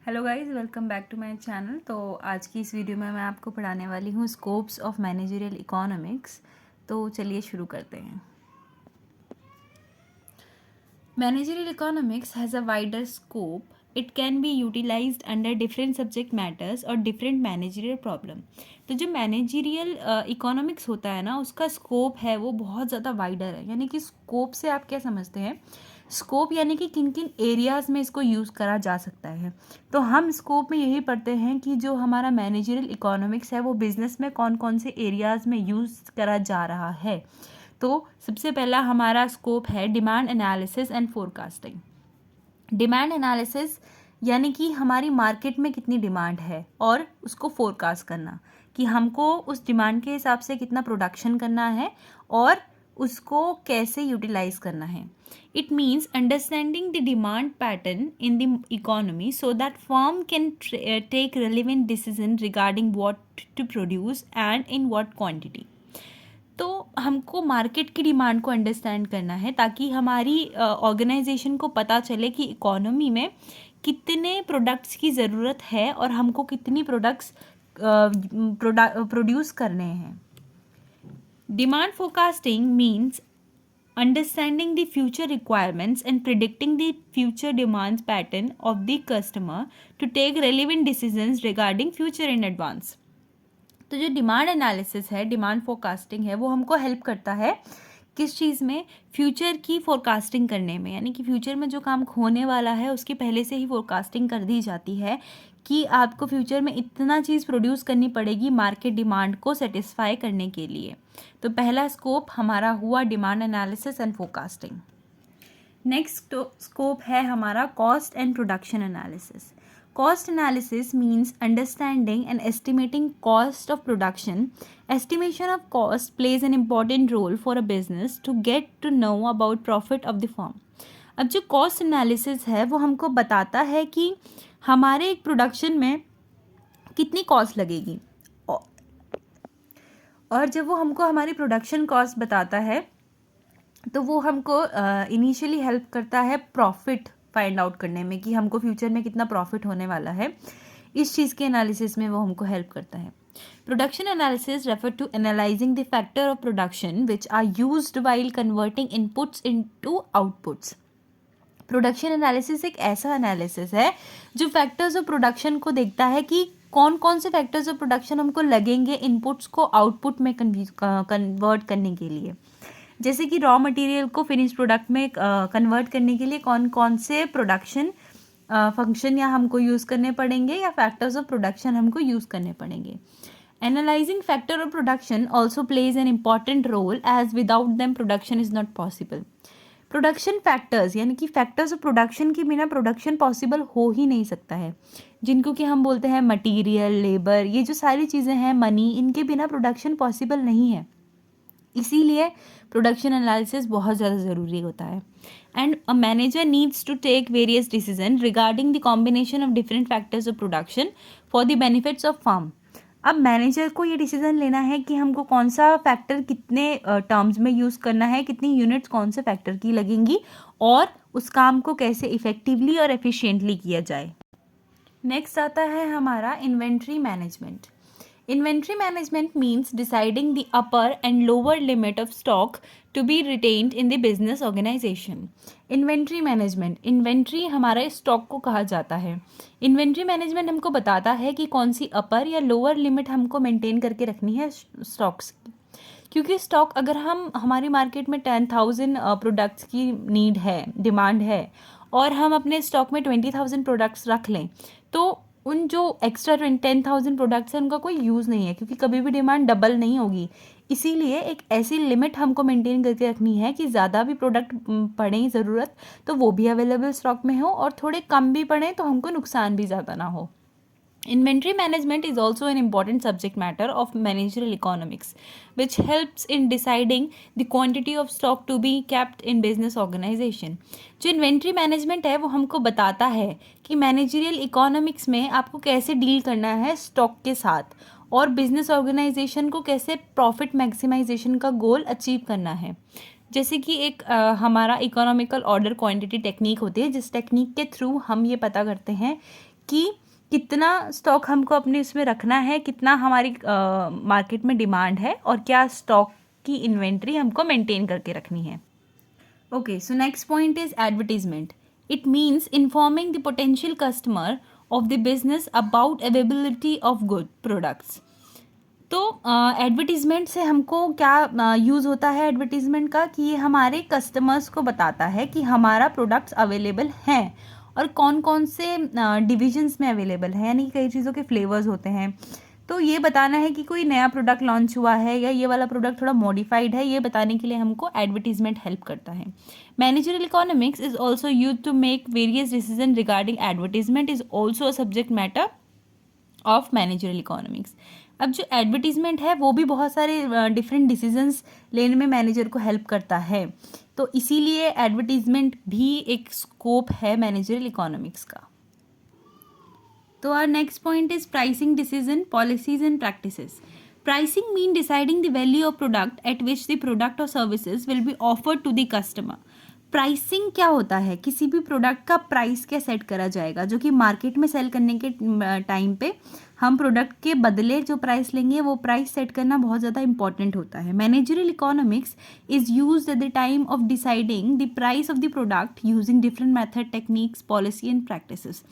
Hello guys, welcome back to my channel. तो आज की इस वीडियो में मैं आपको पढ़ाने वाली हूँ स्कोप्स ऑफ मैनेजरियल इकोनॉमिक्स। तो चलिए शुरू करते हैं। Managerial economics has a wider scope. It can be utilized under different subject matters और डिफरेंट मैनेजरियल प्रॉब्लम। तो जो मैनेजरियल इकोनॉमिक्स होता है ना, उसका स्कोप है वो बहुत ज़्यादा वाइडर है। यानी कि स्कोप से आप क्या समझते हैं? स्कोप यानी कि किन किन एरियाज़ में इसको यूज़ करा जा सकता है। तो हम स्कोप में यही पढ़ते हैं कि जो हमारा मैनेजरियल इकोनॉमिक्स है वो बिजनेस में कौन कौन से एरियाज़ में यूज़ करा जा रहा है। तो सबसे पहला हमारा स्कोप है demand analysis and forecasting. Demand analysis यानी कि हमारी मार्केट में कितनी डिमांड है और उसको फोरकास्ट करना कि हमको उस डिमांड के हिसाब से कितना प्रोडक्शन करना है और उसको कैसे यूटिलाइज करना है। It means understanding the demand pattern in the economy so that firm can take relevant decision regarding what to produce and in what quantity. तो हमको मार्केट की डिमांड को अंडरस्टैंड करना है ताकि हमारी ऑर्गेनाइजेशन को पता चले कि इकोनॉमी में कितने प्रोडक्ट्स की ज़रूरत है और हमको कितनी प्रोडक्ट्स प्रोड्यूस करने हैं। Demand forecasting means understanding the future requirements and predicting the future demands pattern of the customer to take relevant decisions regarding future in advance. तो जो डिमांड एनालिसिस है, डिमांड फोरकास्टिंग है, वो हमको हेल्प करता है किस चीज़ में? फ्यूचर की फोरकास्टिंग करने में। यानी कि फ्यूचर में जो काम होने वाला है उसकी पहले से ही फोरकास्टिंग कर दी जाती है कि आपको फ्यूचर में इतना चीज़ प्रोड्यूस करनी पड़ेगी मार्केट डिमांड को सेटिस्फाई करने के लिए। तो पहला स्कोप हमारा हुआ demand analysis and forecasting. Next scope है हमारा cost and production analysis. Cost analysis means understanding and estimating cost of production. Estimation of cost plays an important role for a business to get to know about profit of the firm. अब जो cost analysis है वो हमको बताता है कि हमारे एक प्रोडक्शन में कितनी कॉस्ट लगेगी, और जब वो हमको हमारी प्रोडक्शन कॉस्ट बताता है तो वो हमको इनिशियली हेल्प करता है प्रॉफिट फाइंड आउट करने में कि हमको फ्यूचर में कितना प्रॉफिट होने वाला है। इस चीज़ के एनालिसिस में वो हमको हेल्प करता है। Production analysis refer to analyzing the factor of production which are used while converting inputs into outputs. Production analysis एक ऐसा एनालिसिस है जो फैक्टर्स ऑफ प्रोडक्शन को देखता है कि कौन कौन से फैक्टर्स ऑफ प्रोडक्शन हमको लगेंगे इनपुट्स को आउटपुट में कन्वर्ट करने के लिए। जैसे कि रॉ मटेरियल को फिनिश प्रोडक्ट में कन्वर्ट करने के लिए कौन कौन से प्रोडक्शन फंक्शन या हमको यूज़ करने पड़ेंगे या फैक्टर्स ऑफ प्रोडक्शन हमको यूज़ करने पड़ेंगे। Analyzing factor of production also plays an important role as without them production is not possible. Production factors यानी कि फैक्टर्स ऑफ प्रोडक्शन के बिना प्रोडक्शन पॉसिबल हो ही नहीं सकता है, जिनको कि हम बोलते हैं मटीरियल, लेबर, ये जो सारी चीज़ें हैं, मनी, इनके बिना प्रोडक्शन पॉसिबल नहीं है। इसीलिए प्रोडक्शन एनालिसिस बहुत ज़्यादा ज़रूरी होता है। And a manager needs to take various decision regarding the combination of different factors of production for the benefits of firm. अब मैनेजर को ये डिसीजन लेना है कि हमको कौन सा फैक्टर कितने टर्म्स में यूज़ करना है, कितनी यूनिट्स कौन से फैक्टर की लगेंगी और उस काम को कैसे इफेक्टिवली और एफिशिएंटली किया जाए। नेक्स्ट आता है हमारा inventory management. Inventory management means deciding the upper and lower limit of stock to be retained in the business organization. Inventory management, inventory हमारे स्टॉक को कहा जाता है। इन्वेंट्री मैनेजमेंट हमको बताता है कि कौन सी अपर या लोअर लिमिट हमको मेंटेन करके रखनी है स्टॉक्स की। क्योंकि स्टॉक अगर हमारी मार्केट में 10,000 प्रोडक्ट्स की नीड है, डिमांड है, और हम अपने स्टॉक में 20,000 प्रोडक्ट्स रख लें तो उन जो एक्स्ट्रा 10,000 प्रोडक्ट्स हैं उनका कोई यूज़ नहीं है, क्योंकि कभी भी डिमांड डबल नहीं होगी। इसीलिए एक ऐसी लिमिट हमको मेंटेन करके रखनी है कि ज़्यादा भी प्रोडक्ट पड़े ज़रूरत तो वो भी अवेलेबल स्टॉक में हो, और थोड़े कम भी पड़े तो हमको नुकसान भी ज़्यादा ना हो। Inventory management is also an important subject matter of managerial economics, which helps in deciding the quantity of stock to be kept in business organization. जो इन्वेंट्री मैनेजमेंट है वो हमको बताता है कि मैनेजरियल इकोनॉमिक्स में आपको कैसे डील करना है स्टॉक के साथ और बिजनेस ऑर्गेनाइजेशन को कैसे प्रॉफिट मैक्सिमाइजेशन का गोल अचीव करना है। जैसे कि एक हमारा इकोनॉमिकल ऑर्डर क्वांटिटी टेक्निक होती है, जिस टेक्निक के थ्रू हम ये पता करते हैं कि कितना स्टॉक हमको अपने उसमें रखना है, कितना हमारी मार्केट में डिमांड है और क्या स्टॉक की इन्वेंट्री हमको मेंटेन करके रखनी है। Okay, so next point is advertisement. It means informing the potential customer of the business about availability of good products. तो एडवर्टीज़मेंट से हमको क्या यूज़ होता है एडवर्टीज़मेंट का, कि ये हमारे कस्टमर्स को बताता है कि हमारा प्रोडक्ट्स अवेलेबल हैं और कौन कौन से डिविजन्स में अवेलेबल है, यानी कि कई चीज़ों के फ्लेवर्स होते हैं. तो ये बताना है कि कोई नया प्रोडक्ट लॉन्च हुआ है या ये वाला प्रोडक्ट थोड़ा मॉडिफाइड है, ये बताने के लिए हमको एडवर्टीजमेंट हेल्प करता है. Managerial economics is also use to make various decision regarding advertisement is also a subject matter of managerial economics. अब जो एडवर्टीजमेंट है वो भी बहुत सारे डिफरेंट डिसीजंस लेने में मैनेजर को हेल्प करता है. तो इसीलिए एडवर्टीजमेंट भी एक स्कोप है मैनेजरियल इकोनॉमिक्स का. तो our next point is pricing decision policies and practices. Pricing mean deciding the value of product at which the product और services will be offered to the customer. Pricing क्या होता है, किसी भी product का price क्या सेट करा जाएगा, जो कि मार्केट में सेल करने के टाइम पे हम प्रोडक्ट के बदले जो प्राइस लेंगे वो प्राइस सेट करना बहुत ज़्यादा इंपॉर्टेंट होता है. Managerial economics is used at the time of deciding the price of the product using different method techniques policy and practices.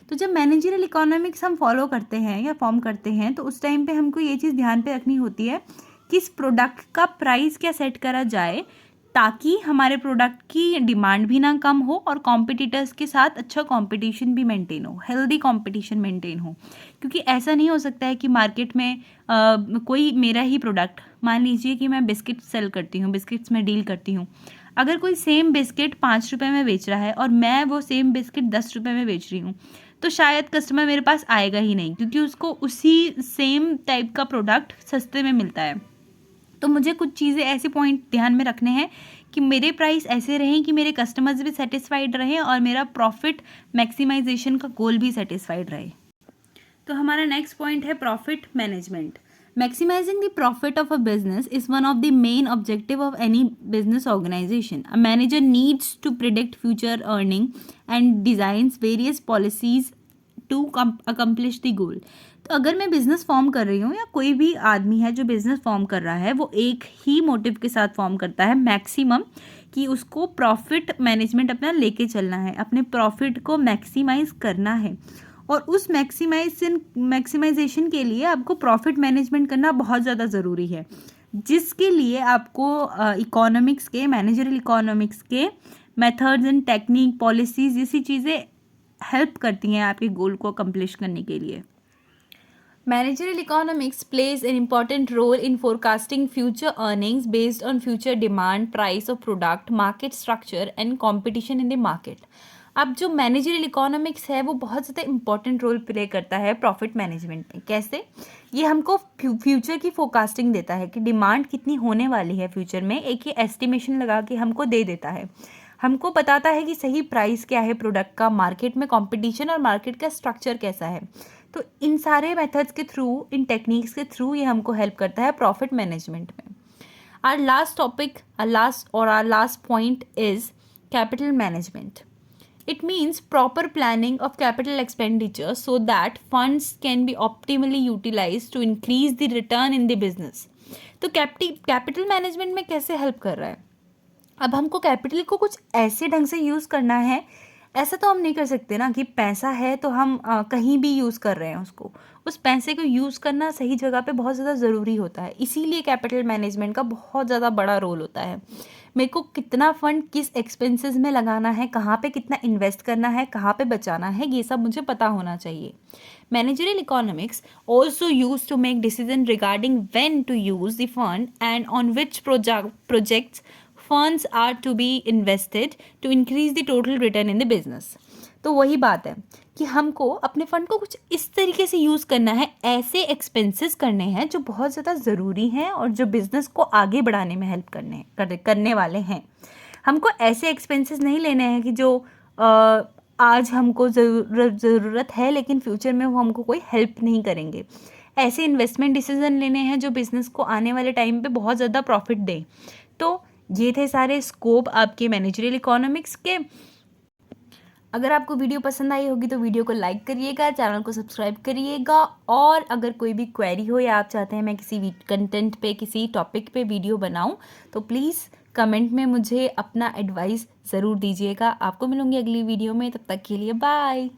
तो जब मैनेजरियल इकोनॉमिक्स हम फॉलो करते हैं या फॉर्म करते हैं तो उस टाइम पे हमको ये चीज़ ध्यान पे रखनी होती है कि इस प्रोडक्ट का प्राइस क्या सेट करा जाए ताकि हमारे प्रोडक्ट की डिमांड भी ना कम हो और कॉम्पिटिटर्स के साथ अच्छा कंपटीशन भी मेंटेन हो, हेल्दी कंपटीशन मेंटेन हो. क्योंकि ऐसा नहीं हो सकता है कि मार्केट में कोई मेरा ही प्रोडक्ट, मान लीजिए कि मैं बिस्किट सेल करती हूँ, बिस्किट्स में डील करती हूँ, अगर कोई सेम बिस्किट 5 रुपये में बेच रहा है और मैं वो सेम बिस्किट 10 रुपये में बेच रही हूँ, तो शायद कस्टमर मेरे पास आएगा ही नहीं, क्योंकि उसको उसी सेम टाइप का प्रोडक्ट सस्ते में मिलता है. तो मुझे कुछ चीज़ें ऐसे पॉइंट ध्यान में रखने हैं कि मेरे प्राइस ऐसे रहें कि मेरे कस्टमर्स भी सेटिस्फाइड रहें और मेरा प्रॉफिट मैक्सिमाइजेशन का गोल भी सेटिस्फाइड रहे. तो हमारा नेक्स्ट पॉइंट है profit management. Maximizing the profit of a business is one of the main objective of any business organization. A manager needs to predict future earning and designs various policies to accomplish the goal. तो अगर मैं business form कर रही हूँ या कोई भी आदमी है जो बिजनेस फॉर्म कर रहा है, वो एक ही मोटिव के साथ फॉर्म करता है मैक्सिमम, कि उसको प्रॉफिट मैनेजमेंट अपना लेके चलना है, अपने प्रॉफिट को मैक्सिमाइज करना है. और उस मैक्सिमाइजेशन के लिए आपको प्रॉफिट मैनेजमेंट करना बहुत ज़्यादा ज़रूरी है, जिसके लिए आपको इकोनॉमिक्स के, मैनेजरियल इकोनॉमिक्स के मेथड्स एंड टेक्निक पॉलिसीज जैसी चीज़ें हेल्प करती हैं आपके गोल को अकम्प्लिश करने के लिए. Managerial economics plays an important role in forecasting future earnings based on future demand, price of product, market structure and competition in the market. अब जो मैनेजरियल इकोनॉमिक्स है वो बहुत ज़्यादा इंपॉर्टेंट रोल प्ले करता है प्रॉफिट मैनेजमेंट में. कैसे? ये हमको फ्यूचर की फोरकास्टिंग देता है कि डिमांड कितनी होने वाली है फ्यूचर में, एक ये एस्टिमेशन लगा के हमको दे देता है. हमको बताता है कि सही प्राइस क्या है प्रोडक्ट का, मार्केट में कंपटीशन और मार्केट का स्ट्रक्चर कैसा है. तो इन सारे मेथड्स के थ्रू, इन टेक्निक्स के थ्रू ये हमको हेल्प करता है प्रॉफिट मैनेजमेंट में. Our last topic, our last point is capital management. It means proper planning of capital expenditure so that funds can be optimally utilized to increase the return in the business. तो capital management में कैसे help कर रहा है? अब हमको capital को कुछ ऐसे ढंग से यूज़ करना है. ऐसा तो हम नहीं कर सकते ना कि पैसा है तो हम कहीं भी यूज़ कर रहे हैं उसको. उस पैसे को यूज़ करना सही जगह पे बहुत ज़्यादा ज़रूरी होता है. इसीलिए कैपिटल मैनेजमेंट का बहुत ज़्यादा बड़ा रोल होता है. मेरे को कितना फंड किस एक्सपेंसेस में लगाना है, कहाँ पे कितना इन्वेस्ट करना है, कहाँ पे बचाना है, ये सब मुझे पता होना चाहिए. Managerial economics also use to make decision regarding when to use the fund and on which projects funds are to be invested to increase the total return in the business. तो वही बात है कि हमको अपने फंड को कुछ इस तरीके से यूज़ करना है, ऐसे एक्सपेंसेस करने हैं जो बहुत ज़्यादा ज़रूरी हैं और जो बिज़नेस को आगे बढ़ाने में हेल्प करने वाले हैं. हमको ऐसे एक्सपेंसेस नहीं लेने हैं कि जो आज हमको ज़रूरत है लेकिन फ्यूचर में वो हमको कोई हेल्प नहीं करेंगे. ऐसे इन्वेस्टमेंट डिसीजन लेने हैं जो बिज़नेस को आने वाले टाइम पे बहुत ज़्यादा प्रॉफिट दें. तो ये थे सारे स्कोप आपके मैनेजरियल इकोनॉमिक्स के. अगर आपको वीडियो पसंद आई होगी तो वीडियो को लाइक करिएगा, चैनल को सब्सक्राइब करिएगा, और अगर कोई भी क्वेरी हो या आप चाहते हैं मैं किसी कंटेंट पे, किसी टॉपिक पे वीडियो बनाऊं, तो प्लीज़ कमेंट में मुझे अपना एडवाइस ज़रूर दीजिएगा। आपको मिलूंगी अगली वीडियो में, तब तक के लिए बाय।